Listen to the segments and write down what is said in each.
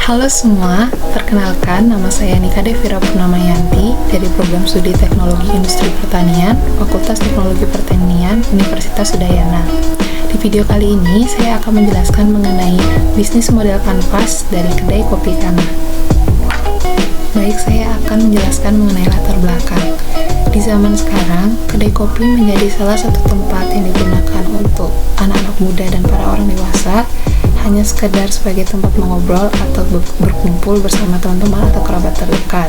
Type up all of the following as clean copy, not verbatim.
Halo semua, perkenalkan nama saya Nika Devira Purnamayanti dari Program Studi Teknologi Industri Pertanian, Fakultas Teknologi Pertanian, Universitas Udayana. Di video kali ini, saya akan menjelaskan mengenai bisnis model kanvas dari kedai kopi Kana. Baik, saya akan menjelaskan mengenai latar belakang. Di zaman sekarang, kedai kopi menjadi salah satu tempat yang digunakan untuk anak-anak muda dan para orang dewasa hanya sekedar sebagai tempat mengobrol atau berkumpul bersama teman-teman atau kerabat terdekat.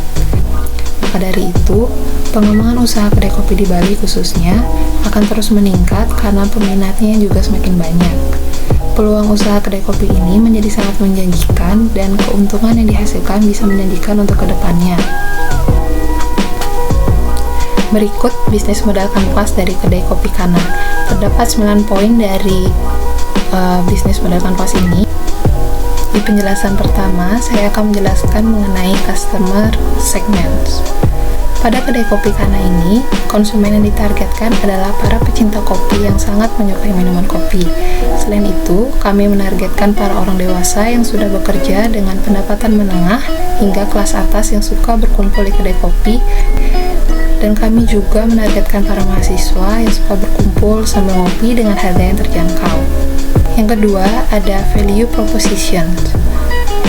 Maka dari itu, pengembangan usaha kedai kopi di Bali khususnya akan terus meningkat karena peminatnya juga semakin banyak. Peluang usaha kedai kopi ini menjadi sangat menjanjikan dan keuntungan yang dihasilkan bisa menjanjikan untuk kedepannya. Berikut bisnis modal kanvas dari kedai kopi Kana. Terdapat 9 poin dari bisnis modal kanvas ini. Di penjelasan pertama, saya akan menjelaskan mengenai customer segments. Pada kedai kopi Kana ini, konsumen yang ditargetkan adalah para pecinta kopi yang sangat menyukai minuman kopi. Selain itu, kami menargetkan para orang dewasa yang sudah bekerja dengan pendapatan menengah hingga kelas atas yang suka berkumpul di kedai kopi. Dan kami juga menargetkan para mahasiswa yang suka berkumpul sambil ngopi dengan harga yang terjangkau. Yang kedua, ada value proposition.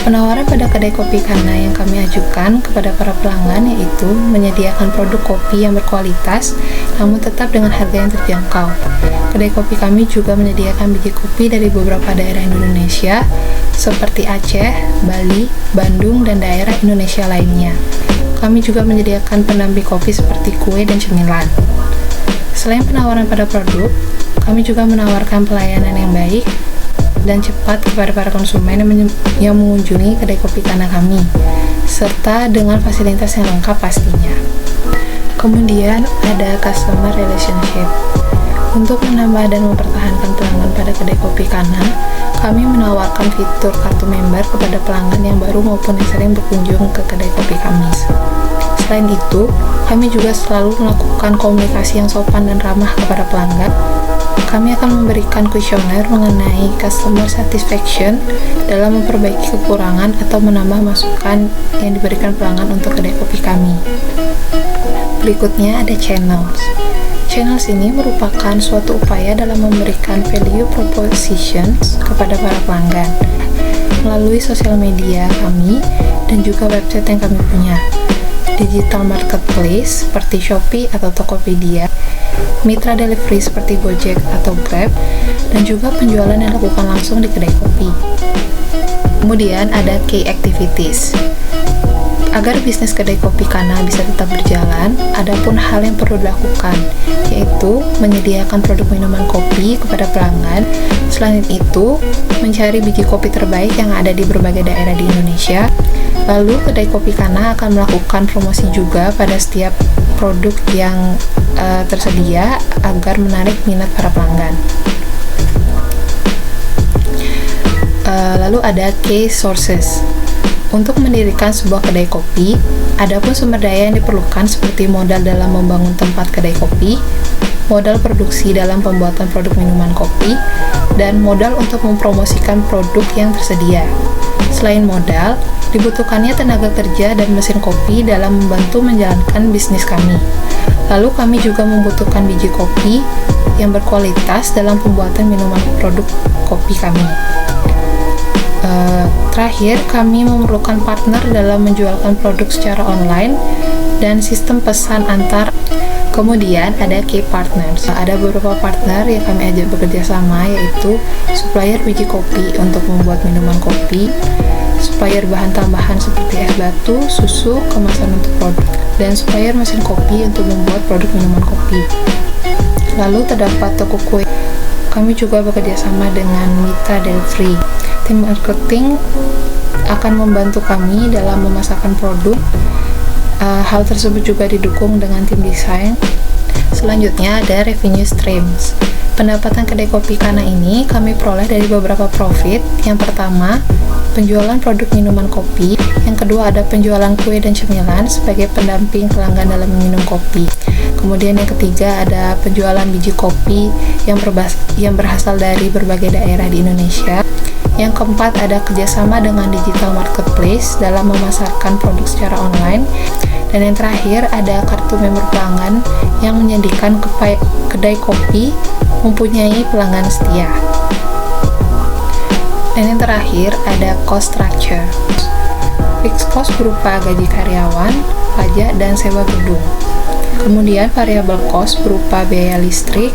Penawaran pada kedai kopi Kana yang kami ajukan kepada para pelanggan yaitu menyediakan produk kopi yang berkualitas namun tetap dengan harga yang terjangkau. Kedai kopi kami juga menyediakan biji kopi dari beberapa daerah Indonesia seperti Aceh, Bali, Bandung, dan daerah Indonesia lainnya. Kami juga menyediakan pendamping kopi seperti kue dan cemilan. Selain penawaran pada produk, kami juga menawarkan pelayanan yang baik dan cepat kepada para konsumen yang mengunjungi kedai kopi Kana kami, serta dengan fasilitas yang lengkap pastinya. Kemudian ada customer relationship. Untuk menambah dan mempertahankan pelanggan pada kedai kopi Kana, kami menawarkan fitur kartu member kepada pelanggan yang baru maupun yang sering berkunjung ke kedai kopi kami. Selain itu, kami juga selalu melakukan komunikasi yang sopan dan ramah kepada pelanggan. Kami akan memberikan kuesioner mengenai customer satisfaction dalam memperbaiki kekurangan atau menambah masukan yang diberikan pelanggan untuk kedai kopi kami. Berikutnya ada channels. Channels ini merupakan suatu upaya dalam memberikan value propositions kepada para pelanggan melalui sosial media kami dan juga website yang kami punya, digital marketplace seperti Shopee atau Tokopedia, mitra delivery seperti Gojek atau Grab, dan juga penjualan yang dilakukan langsung di kedai kopi. Kemudian ada key activities. Agar bisnis kedai kopi Kana bisa tetap berjalan, ada pun hal yang perlu dilakukan, yaitu menyediakan produk minuman kopi kepada pelanggan. Selain itu, mencari biji kopi terbaik yang ada di berbagai daerah di Indonesia. Lalu, kedai kopi Kana akan melakukan promosi juga pada setiap produk yang tersedia agar menarik minat para pelanggan. Lalu ada key sources. Untuk mendirikan sebuah kedai kopi, ada pun sumber daya yang diperlukan seperti modal dalam membangun tempat kedai kopi, modal produksi dalam pembuatan produk minuman kopi, dan modal untuk mempromosikan produk yang tersedia. Selain modal, dibutuhkannya tenaga kerja dan mesin kopi dalam membantu menjalankan bisnis kami. Lalu kami juga membutuhkan biji kopi yang berkualitas dalam pembuatan minuman produk kopi kami. Terakhir, kami memerlukan partner dalam menjualkan produk secara online dan sistem pesan antar. Kemudian ada key partners. Ada beberapa partner yang kami ajak bekerja sama, yaitu supplier biji kopi untuk membuat minuman kopi, supplier bahan tambahan seperti es batu, susu, kemasan untuk produk, dan supplier mesin kopi untuk membuat produk minuman kopi. Lalu terdapat toko kue. Kami juga bekerja sama dengan mitra delivery. Tim marketing akan membantu kami dalam memasarkan produk. Hal tersebut juga didukung dengan tim desain. Selanjutnya ada revenue streams. Pendapatan kedai kopi Kana ini kami peroleh dari beberapa profit. Yang pertama, penjualan produk minuman kopi. Yang kedua ada penjualan kue dan cemilan sebagai pendamping pelanggan dalam minum kopi. Kemudian yang ketiga ada penjualan biji kopi yang berasal dari berbagai daerah di Indonesia. Yang keempat, ada kerjasama dengan digital marketplace dalam memasarkan produk secara online. Dan yang terakhir, ada kartu member pelanggan yang menjadikan kedai kopi mempunyai pelanggan setia. Dan yang terakhir, ada cost structure. Fixed cost berupa gaji karyawan, pajak, dan sewa gedung. Kemudian variable cost berupa biaya listrik,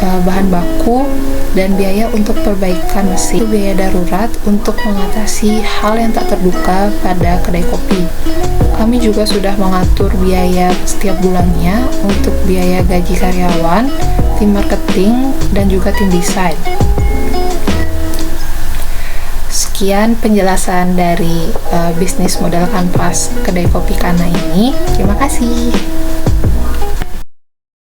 bahan baku, dan biaya untuk perbaikan mesin, biaya darurat untuk mengatasi hal yang tak terduga pada kedai kopi. Kami juga sudah mengatur biaya setiap bulannya untuk biaya gaji karyawan, tim marketing, dan juga tim desain. Sekian penjelasan dari bisnis model kanvas kedai kopi Kana ini. Terima kasih.